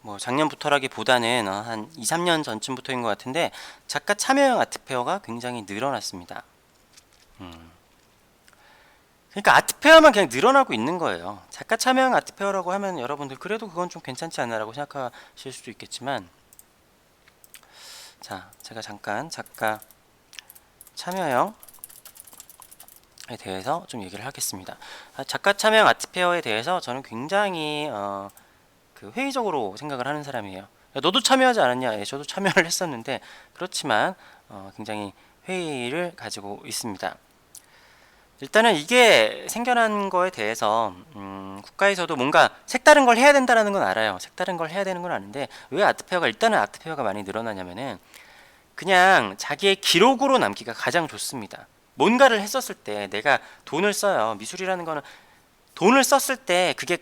뭐 작년부터라기보다는 한 2, 3년 전쯤부터인 것 같은데 작가 참여형 아트페어가 굉장히 늘어났습니다. 그러니까 아트페어만 그냥 늘어나고 있는 거예요. 작가 참여형 아트페어라고 하면 여러분들 그래도 그건 좀 괜찮지 않나라고 생각하실 수도 있겠지만, 자, 제가 잠깐 작가 참여형에 대해서 좀 얘기를 하겠습니다. 작가 참여형 아트페어에 대해서 저는 굉장히 그 회의적으로 생각을 하는 사람이에요. 야, 너도 참여하지 않았냐? 예, 저도 참여를 했었는데 그렇지만 굉장히 회의를 가지고 있습니다. 일단은 이게 생겨난 거에 대해서 국가에서도 뭔가 색다른 걸 해야 된다는 건 알아요. 색다른 걸 해야 되는 건 아는데 왜 아트페어가 일단은 아트페어가 많이 늘어나냐면은 그냥 자기의 기록으로 남기가 가장 좋습니다. 뭔가를 했었을 때 내가 돈을 써요. 미술이라는 거는 돈을 썼을 때 그게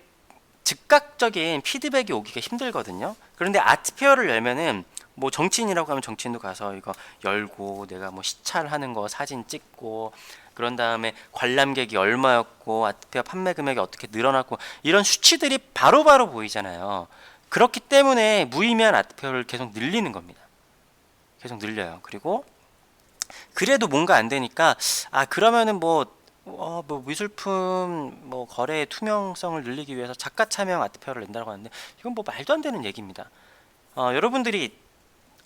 즉각적인 피드백이 오기가 힘들거든요. 그런데 아트페어를 열면은 뭐 정치인이라고 하면 정치인도 가서 이거 열고 내가 뭐 시찰하는 거 사진 찍고 그런 다음에 관람객이 얼마였고 아트페어 판매 금액이 어떻게 늘어났고 이런 수치들이 바로바로 보이잖아요. 그렇기 때문에 무의미한 아트페어를 계속 늘리는 겁니다. 계속 늘려요. 그리고 그래도 뭔가 안 되니까 그러면은 뭐 미술품 뭐 거래의 투명성을 늘리기 위해서 작가 참여형 아트페어를 낸다고 하는데 이건 뭐 말도 안 되는 얘기입니다. 여러분들이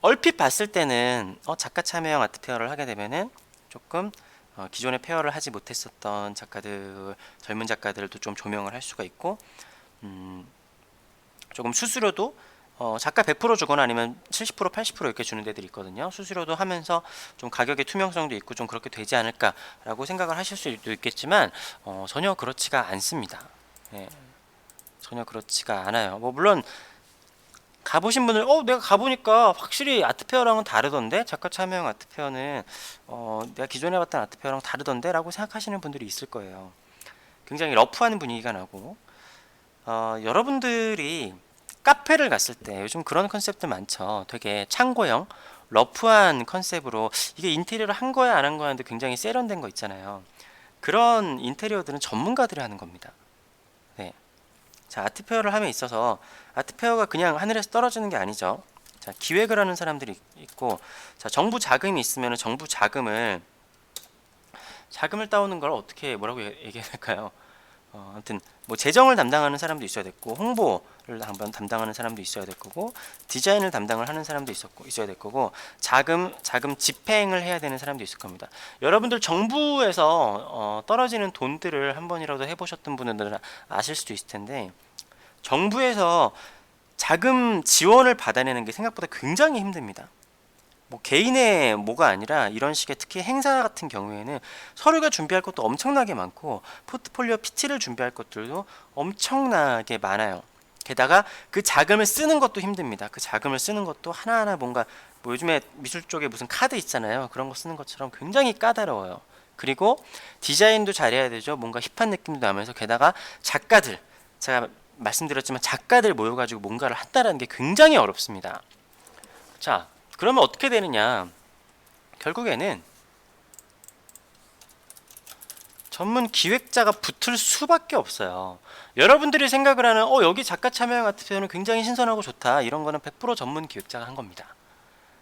얼핏 봤을 때는 작가 참여형 아트페어를 하게 되면은 조금 기존에 페어를 하지 못했었던 작가들, 젊은 작가들도 좀 조명을 할 수가 있고, 조금 수수료도 작가 100% 주거나 아니면 70% 80% 이렇게 주는 데들이 있거든요. 수수료도 하면서 좀 가격의 투명성도 있고 좀 그렇게 되지 않을까라고 생각을 하실 수도 있겠지만 전혀 그렇지가 않습니다. 예, 전혀 그렇지가 않아요. 뭐 물론 가보신 분들 내가 가보니까 확실히 아트페어랑은 다르던데 작가 참여형 아트페어는 내가 기존에 봤던 아트페어랑 다르던데 라고 생각하시는 분들이 있을 거예요. 굉장히 러프한 분위기가 나고 여러분들이 카페를 갔을 때 요즘 그런 컨셉들 많죠. 되게 창고형 러프한 컨셉으로 이게 인테리어를 한 거야 안 한 거야 하는데 굉장히 세련된 거 있잖아요. 그런 인테리어들은 전문가들이 하는 겁니다. 네. 자, 아트페어를 함에 있어서 아트페어가 그냥 하늘에서 떨어지는 게 아니죠. 자, 기획을 하는 사람들이 있고, 자, 정부 자금이 있으면 정부 자금을 따오는 걸 어떻게 뭐라고 얘기해야 될까요? 아무튼 뭐 재정을 담당하는 사람도 있어야 됐고, 홍보를 한번 담당하는 사람도 있어야 될 거고, 디자인을 담당을 하는 사람도 있어야 될 거고, 자금 집행을 해야 되는 사람도 있을 겁니다. 여러분들 정부에서 떨어지는 돈들을 한 번이라도 해보셨던 분들은 아실 수도 있을 텐데, 정부에서 자금 지원을 받아내는 게 생각보다 굉장히 힘듭니다. 뭐 개인의 뭐가 아니라 이런 식의 특히 행사 같은 경우에는 서류가 준비할 것도 엄청나게 많고 포트폴리오 PT를 준비할 것들도 엄청나게 많아요. 게다가 그 자금을 쓰는 것도 힘듭니다. 그 자금을 쓰는 것도 하나하나 뭔가 뭐 요즘에 미술 쪽에 무슨 카드 있잖아요. 그런 거 쓰는 것처럼 굉장히 까다로워요. 그리고 디자인도 잘해야 되죠. 뭔가 힙한 느낌도 나면서 게다가 작가들, 제가 말씀드렸지만 작가들 모여가지고 뭔가를 한다는 게 굉장히 어렵습니다. 자, 그러면 어떻게 되느냐? 결국에는 전문 기획자가 붙을 수밖에 없어요. 여러분들이 생각을 하는 여기 작가 참여형 아트페어는 굉장히 신선하고 좋다. 이런 거는 100% 전문 기획자가 한 겁니다.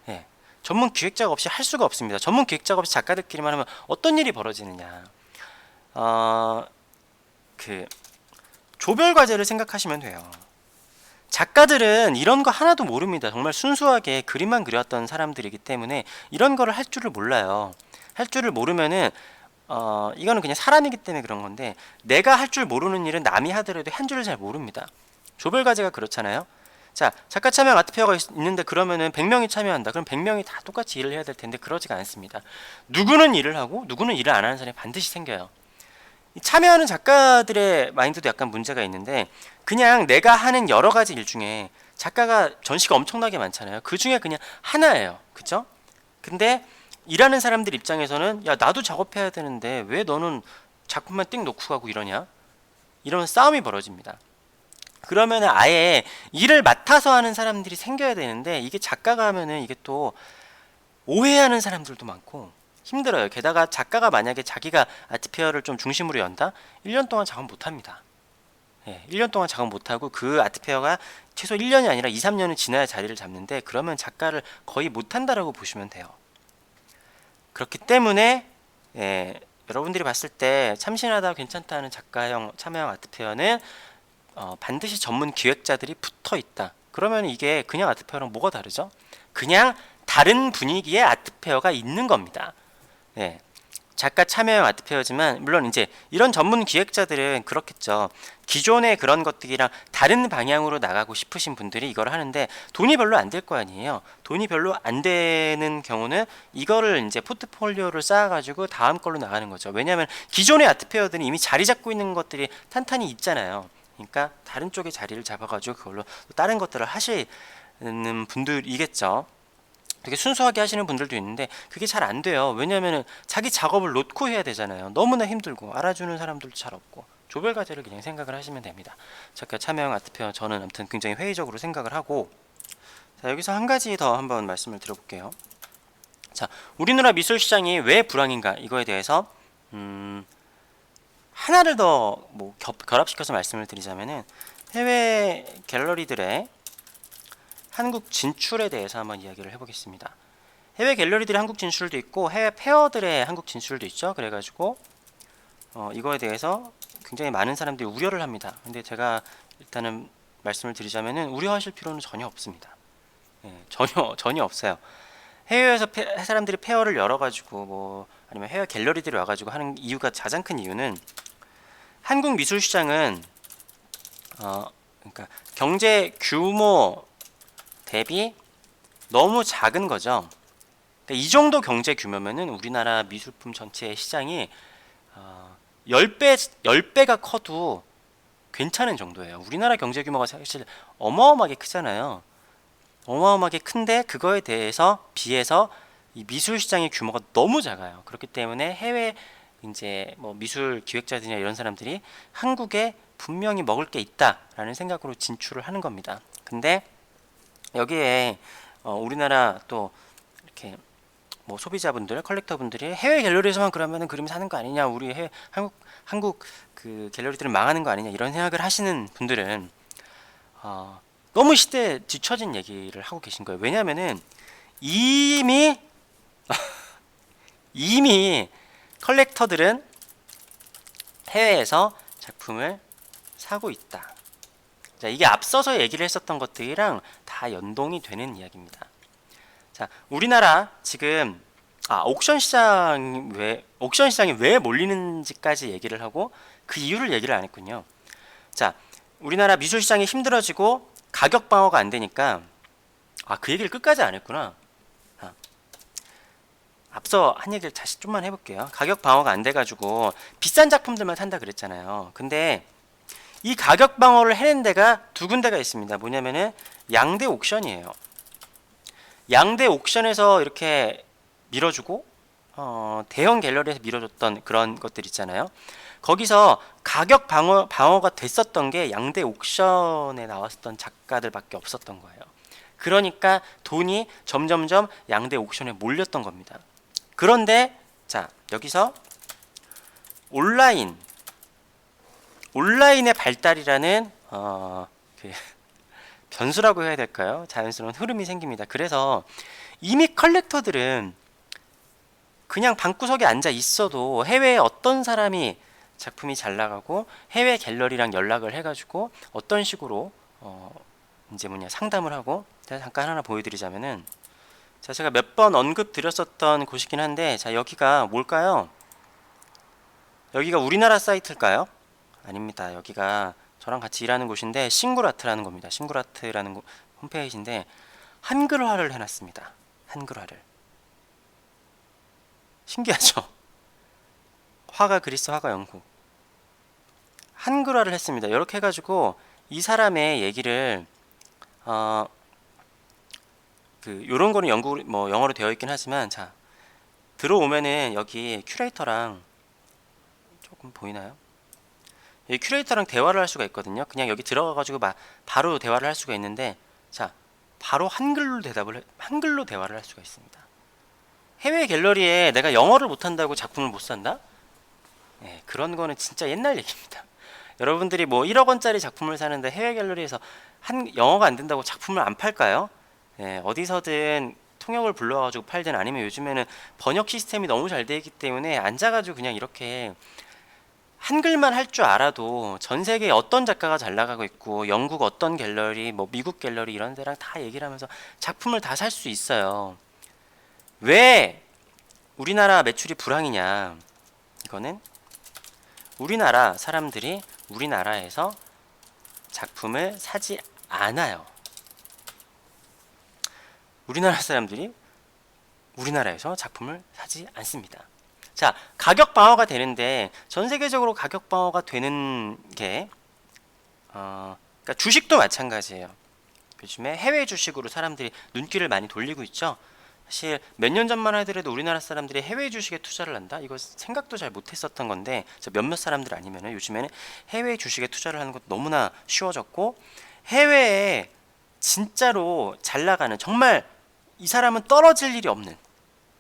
예. 전문 기획자가 없이 할 수가 없습니다. 전문 기획자가 없이 작가들끼리만 하면 어떤 일이 벌어지느냐? 그 조별 과제를 생각하시면 돼요. 작가들은 이런 거 하나도 모릅니다. 정말 순수하게 그림만 그렸던 사람들이기 때문에 이런 거를 할 줄을 몰라요. 할 줄을 모르면은 이거는 그냥 사람이기 때문에 그런 건데 내가 할 줄 모르는 일은 남이 하더라도 한 줄을 잘 모릅니다. 조별 과제가 그렇잖아요. 자, 작가 참여 아트페어가 있는데 그러면은 100명이 참여한다. 그럼 100명이 다 똑같이 일을 해야 될 텐데 그러지가 않습니다. 누구는 일을 하고 누구는 일을 안 하는 사람이 반드시 생겨요. 참여하는 작가들의 마인드도 약간 문제가 있는데 그냥 내가 하는 여러 가지 일 중에 작가가 전시가 엄청나게 많잖아요. 그 중에 그냥 하나예요. 그쵸? 근데 일하는 사람들 입장에서는 야 나도 작업해야 되는데 왜 너는 작품만 띵 놓고 가고 이러냐? 이런 싸움이 벌어집니다. 그러면 아예 일을 맡아서 하는 사람들이 생겨야 되는데 이게 작가가 하면은 이게 또 오해하는 사람들도 많고 힘들어요. 게다가 작가가 만약에 자기가 아트페어를 좀 중심으로 연다? 1년 동안 작업 못합니다. 1년 동안 작업 못하고 그 아트페어가 최소 1년이 아니라 2, 3년은 지나야 자리를 잡는데 그러면 작가를 거의 못한다라고 보시면 돼요. 그렇기 때문에 여러분들이 봤을 때 참신하다 괜찮다는 작가형 참여형 아트페어는 반드시 전문 기획자들이 붙어 있다. 그러면 이게 그냥 아트페어랑 뭐가 다르죠? 그냥 다른 분위기의 아트페어가 있는 겁니다. 작가 참여형 아트페어지만 물론 이제 이런 전문 기획자들은 그렇겠죠. 기존의 그런 것들이랑 다른 방향으로 나가고 싶으신 분들이 이걸 하는데 돈이 별로 안 될 거 아니에요. 돈이 별로 안 되는 경우는 이거를 이제 포트폴리오를 쌓아가지고 다음 걸로 나가는 거죠. 왜냐하면 기존의 아트페어들은 이미 자리 잡고 있는 것들이 탄탄히 있잖아요. 그러니까 다른 쪽에 자리를 잡아가지고 그걸로 다른 것들을 하시는 분들이겠죠. 되게 순수하게 하시는 분들도 있는데 그게 잘 안 돼요. 왜냐하면 자기 작업을 놓고 해야 되잖아요. 너무나 힘들고 알아주는 사람들도 잘 없고 조별과제를 그냥 생각을 하시면 됩니다. 작가 참여형 아트페어 저는 아무튼 굉장히 회의적으로 생각을 하고, 자 여기서 한 가지 더 한번 말씀을 드려볼게요. 자 우리나라 미술시장이 왜 불황인가 이거에 대해서 하나를 더 뭐 결합시켜서 말씀을 드리자면은 해외 갤러리들의 한국 진출에 대해서 한번 이야기를 해보겠습니다. 해외 갤러리들의 한국 진출도 있고 해외 페어들의 한국 진출도 있죠. 그래가지고 이거에 대해서 굉장히 많은 사람들이 우려를 합니다. 근데 제가 일단은 말씀을 드리자면은 우려하실 필요는 전혀 없습니다. 전혀 없어요. 해외에서 사람들이 페어를 열어가지고 뭐 아니면 해외 갤러리들이 와가지고 하는 이유가 가장 큰 이유는 한국 미술 시장은 그러니까 경제 규모 대비 너무 작은 거죠. 그러니까 이 정도 경제 규모면은 우리나라 미술품 전체의 시장이 10배가 커도 괜찮은 정도예요. 우리나라 경제 규모가 사실 어마어마하게 크잖아요. 어마어마하게 큰데 그거에 대해서 비해서 이 미술 시장의 규모가 너무 작아요. 그렇기 때문에 해외 이제 뭐 미술 기획자들이나 이런 사람들이 한국에 분명히 먹을 게 있다라는 생각으로 진출을 하는 겁니다. 근데 여기에 우리나라 또 이렇게 뭐 소비자분들, 컬렉터분들이 해외 갤러리에서만 그러면은 그림 사는 거 아니냐, 우리 한국 그 갤러리들은 망하는 거 아니냐 이런 생각을 하시는 분들은 너무 시대에 뒤처진 얘기를 하고 계신 거예요. 왜냐하면은 이미 컬렉터들은 해외에서 작품을 사고 있다. 자, 이게 앞서서 얘기를 했었던 것들이랑 다 연동이 되는 이야기입니다. 자, 우리나라 지금 옥션 시장이 왜 몰리는지까지 얘기를 하고 그 이유를 얘기를 안 했군요. 자, 우리나라 미술 시장이 힘들어지고 가격 방어가 안 되니까 그 얘기를 끝까지 안 했구나. 앞서 한 얘기를 다시 좀만 해볼게요. 가격 방어가 안 돼가지고 비싼 작품들만 산다 그랬잖아요. 근데 이 가격 방어를 해낸 데가 두 군데가 있습니다. 뭐냐면은 양대 옥션이에요. 양대 옥션에서 이렇게 밀어주고 대형 갤러리에서 밀어줬던 그런 것들 있잖아요. 거기서 가격 방어가 됐었던 게 양대 옥션에 나왔었던 작가들밖에 없었던 거예요. 그러니까 돈이 점점점 양대 옥션에 몰렸던 겁니다. 그런데 자 여기서 온라인의 발달이라는 변수라고 해야 될까요? 자연스러운 흐름이 생깁니다. 그래서 이미 컬렉터들은 그냥 방구석에 앉아 있어도 해외에 어떤 사람이 작품이 잘 나가고 해외 갤러리랑 연락을 해가지고 어떤 식으로 이제 상담을 하고, 제가 잠깐 하나 보여드리자면은, 자 제가 몇 번 언급 드렸었던 곳이긴 한데, 자 여기가 뭘까요? 여기가 우리나라 사이트일까요? 아닙니다. 여기가 저랑 같이 일하는 곳인데 싱글아트라는 겁니다. 싱글아트라는 홈페이지인데 한글화를 해놨습니다. 한글화를. 신기하죠? 화가 그리스, 화가 영국. 한글화를 했습니다. 이렇게 해가지고 이 사람의 얘기를 요런 거는 영어로 되어 있긴 하지만, 자 들어오면은 여기 큐레이터랑 조금 보이나요? 이 큐레이터랑 대화를 할 수가 있거든요. 그냥 여기 들어가가지고 바로 대화를 할 수가 있는데, 자 바로 한글로 대화를 할 수가 있습니다. 해외 갤러리에 내가 영어를 못한다고 작품을 못 산다? 그런 거는 진짜 옛날 얘기입니다. 여러분들이 뭐 1억 원짜리 작품을 사는데 해외 갤러리에서 한 영어가 안 된다고 작품을 안 팔까요? 예, 어디서든 통역을 불러가지고 팔든 아니면 요즘에는 번역 시스템이 너무 잘 되어 있기 때문에 앉아가지고 그냥 이렇게 한글만 할 줄 알아도 전 세계에 어떤 작가가 잘 나가고 있고 영국 어떤 갤러리, 뭐 미국 갤러리 이런 데랑 다 얘기를 하면서 작품을 다 살 수 있어요. 왜 우리나라 매출이 불황이냐? 이거는 우리나라 사람들이 우리나라에서 작품을 사지 않아요. 우리나라 사람들이 우리나라에서 작품을 사지 않습니다. 자, 가격 방어가 되는데 전 세계적으로 가격 방어가 되는 게 그러니까 주식도 마찬가지예요. 요즘에 해외 주식으로 사람들이 눈길을 많이 돌리고 있죠. 사실 몇 년 전만 하더라도 우리나라 사람들이 해외 주식에 투자를 한다? 이거 생각도 잘 못했었던 건데 몇몇 사람들 아니면은 요즘에는 해외 주식에 투자를 하는 것도 너무나 쉬워졌고 해외에 진짜로 잘 나가는 정말 이 사람은 떨어질 일이 없는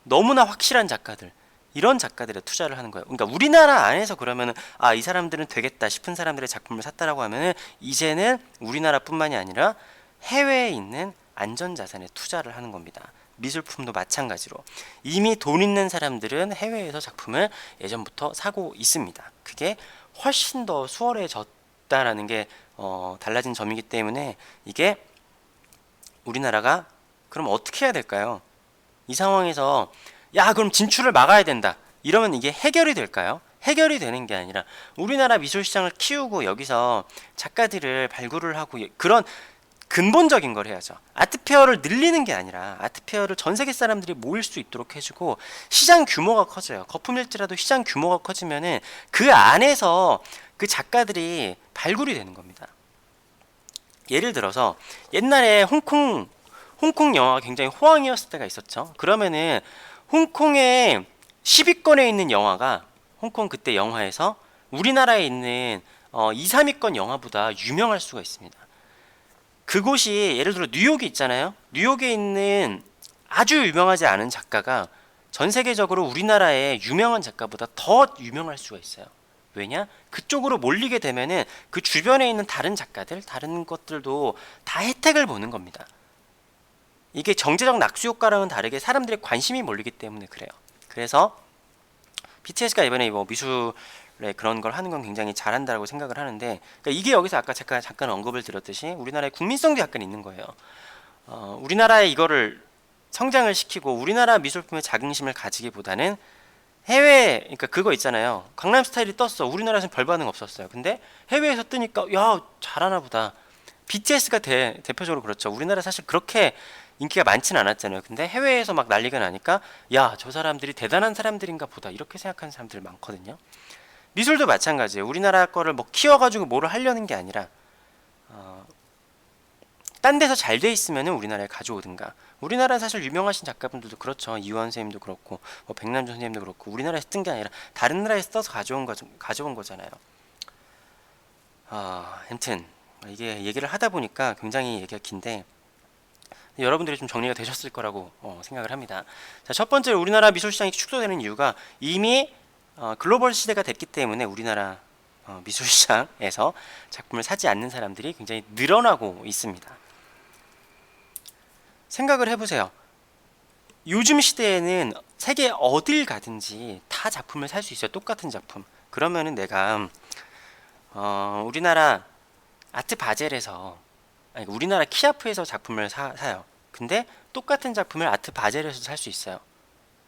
너무나 확실한 작가들 이런 작가들에 투자를 하는 거예요. 그러니까 우리나라 안에서 그러면은 이 사람들은 되겠다 싶은 사람들의 작품을 샀다라고 하면은 이제는 우리나라뿐만이 아니라 해외에 있는 안전자산에 투자를 하는 겁니다. 미술품도 마찬가지로 이미 돈 있는 사람들은 해외에서 작품을 예전부터 사고 있습니다. 그게 훨씬 더 수월해졌다라는 게 달라진 점이기 때문에 이게 우리나라가 그럼 어떻게 해야 될까요? 이 상황에서 야 그럼 진출을 막아야 된다 이러면 이게 해결이 될까요? 해결이 되는 게 아니라 우리나라 미술시장을 키우고 여기서 작가들을 발굴을 하고 그런 근본적인 걸 해야죠. 아트페어를 늘리는 게 아니라 아트페어를 전 세계 사람들이 모일 수 있도록 해주고 시장 규모가 커져요. 거품일지라도 시장 규모가 커지면은 그 안에서 그 작가들이 발굴이 되는 겁니다. 예를 들어서 옛날에 홍콩 영화가 굉장히 호황이었을 때가 있었죠. 그러면은 홍콩의 10위권에 있는 영화가 홍콩 그때 영화에서 우리나라에 있는 2, 3위권 영화보다 유명할 수가 있습니다. 그곳이 예를 들어 뉴욕이 있잖아요. 뉴욕에 있는 아주 유명하지 않은 작가가 전 세계적으로 우리나라의 유명한 작가보다 더 유명할 수가 있어요. 왜냐? 그쪽으로 몰리게 되면은 그 주변에 있는 다른 작가들, 다른 것들도 다 혜택을 보는 겁니다. 이게 정제적 낙수 효과랑은 다르게 사람들의 관심이 몰리기 때문에 그래요. 그래서 BTS가 이번에 뭐 미술에 그런 걸 하는 건 굉장히 잘한다고 생각을 하는데, 그러니까 이게 여기서 아까 잠깐 언급을 드렸듯이 우리나라의 국민성도 약간 있는 거예요. 우리나라에 이거를 성장을 시키고 우리나라 미술품의 자긍심을 가지기보다는 해외, 그러니까 그거 있잖아요. 강남 스타일이 떴어. 우리나라에서는 별 반응 없었어요. 근데 해외에서 뜨니까 야 잘하나 보다. BTS가 대표적으로 그렇죠. 우리나라 사실 그렇게 인기가 많지는 않았잖아요. 근데 해외에서 막 난리가 나니까 야 저 사람들이 대단한 사람들인가 보다 이렇게 생각하는 사람들 많거든요. 미술도 마찬가지예요. 우리나라 거를 뭐 키워가지고 뭐를 하려는 게 아니라 딴 데서 잘 돼 있으면 우리나라에 가져오든가. 우리나라 사실 유명하신 작가분들도 그렇죠. 이완 선생님도 그렇고 뭐 백남준 선생님도 그렇고 우리나라에서 뜬 게 아니라 다른 나라에서 떠서 가져온 거잖아요. 아무튼 이게 얘기를 하다 보니까 굉장히 얘기가 긴데 여러분들이 좀 정리가 되셨을 거라고 생각을 합니다. 자, 첫 번째 우리나라 미술 시장이 축소되는 이유가 이미 글로벌 시대가 됐기 때문에 우리나라 미술 시장에서 작품을 사지 않는 사람들이 굉장히 늘어나고 있습니다. 생각을 해보세요. 요즘 시대에는 세계 어딜 가든지 다 작품을 살 수 있어요. 똑같은 작품. 그러면은 내가 우리나라 아트 바젤에서 아니, 우리나라 키아프에서 작품을 사요. 근데 똑같은 작품을 아트 바젤에서 살 수 있어요.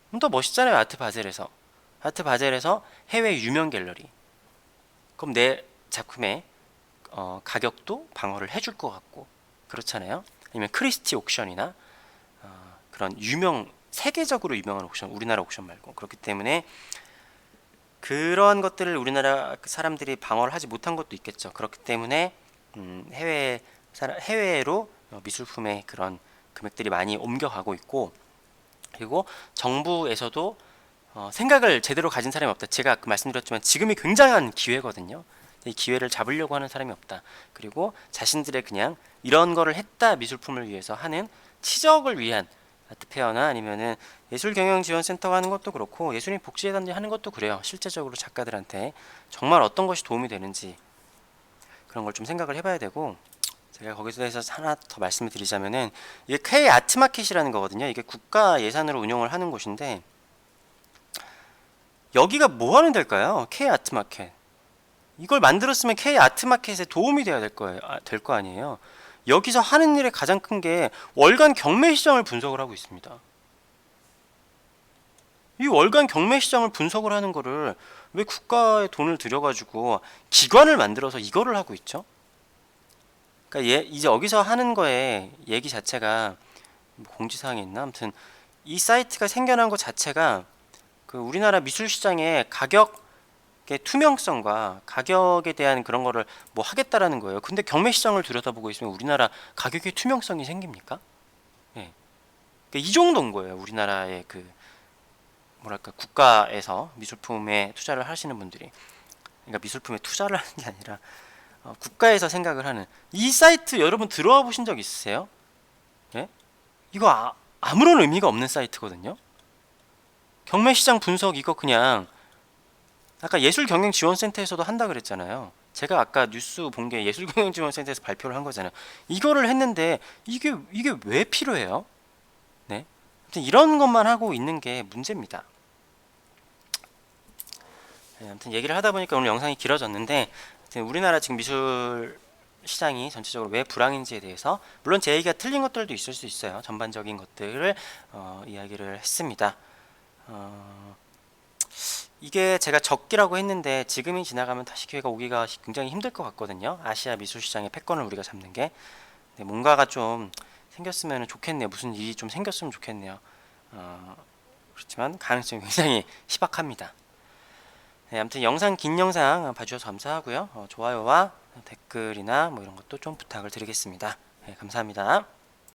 그럼 더 멋있잖아요. 아트 바젤에서 해외 유명 갤러리. 그럼 내 작품의 가격도 방어를 해줄 것 같고 그렇잖아요. 아니면 크리스티 옥션이나 그런 세계적으로 유명한 옥션, 우리나라 옥션 말고. 그렇기 때문에 그러한 것들을 우리나라 사람들이 방어를 하지 못한 것도 있겠죠. 그렇기 때문에 해외로 미술품의 그런 금액들이 많이 옮겨가고 있고, 그리고 정부에서도 생각을 제대로 가진 사람이 없다. 제가 아까 말씀드렸지만 지금이 굉장한 기회거든요. 이 기회를 잡으려고 하는 사람이 없다. 그리고 자신들의 그냥 이런 거를 했다 미술품을 위해서 하는 치적을 위한 아트페어나 아니면은 예술경영지원센터가 하는 것도 그렇고 예술인 복지재단이 하는 것도 그래요. 실제적으로 작가들한테 정말 어떤 것이 도움이 되는지 그런 걸 좀 생각을 해봐야 되고, 제가 거기서 대해서 하나 더 말씀을 드리자면은 이게 K 아트마켓이라는 거거든요. 이게 국가 예산으로 운영을 하는 곳인데 여기가 뭐 하는 데일까요? K 아트마켓. 이걸 만들었으면 K 아트마켓에 도움이 돼야 될 거예요. 될 거 아니에요. 여기서 하는 일의 가장 큰 게 월간 경매 시장을 분석을 하고 있습니다. 이 월간 경매 시장을 분석을 하는 거를 왜 국가의 돈을 들여가지고 기관을 만들어서 이거를 하고 있죠? 그러니까 이제 여기서 하는 거에 얘기 자체가 뭐 공지사항이 있나? 아무튼 이 사이트가 생겨난 것 자체가 그 우리나라 미술 시장의 가격의 투명성과 가격에 대한 그런 거를 뭐 하겠다라는 거예요. 근데 경매 시장을 들여다보고 있으면 우리나라 가격의 투명성이 생깁니까? 예. 그러니까 이 정도인 거예요. 우리나라의 그 뭐랄까 국가에서 미술품에 투자를 하시는 분들이, 그러니까 미술품에 투자를 하는 게 아니라 국가에서 생각을 하는 이 사이트 여러분 들어와 보신 적 있으세요? 예? 이거 아무런 의미가 없는 사이트거든요. 경매시장 분석 이거 그냥 아까 예술경영지원센터에서도 한다 그랬잖아요. 제가 아까 뉴스 본 게 예술경영지원센터에서 발표를 한 거잖아요. 이거를 했는데 이게 왜 필요해요? 네. 아무튼 이런 것만 하고 있는 게 문제입니다. 네, 아무튼 얘기를 하다 보니까 오늘 영상이 길어졌는데, 우리나라 지금 미술 시장이 전체적으로 왜 불황인지에 대해서, 물론 제 얘기가 틀린 것들도 있을 수 있어요. 전반적인 것들을 이야기를 했습니다. 이게 제가 적기라고 했는데 지금이 지나가면 다시 기회가 오기가 굉장히 힘들 것 같거든요. 아시아 미술 시장의 패권을 우리가 잡는 게. 네, 뭔가가 좀 생겼으면 좋겠네요. 무슨 일이 좀 생겼으면 좋겠네요. 그렇지만 가능성이 굉장히 희박합니다. 네, 아무튼 긴 영상 봐주셔서 감사하고요. 좋아요와 댓글이나 뭐 이런 것도 좀 부탁을 드리겠습니다. 네, 감사합니다.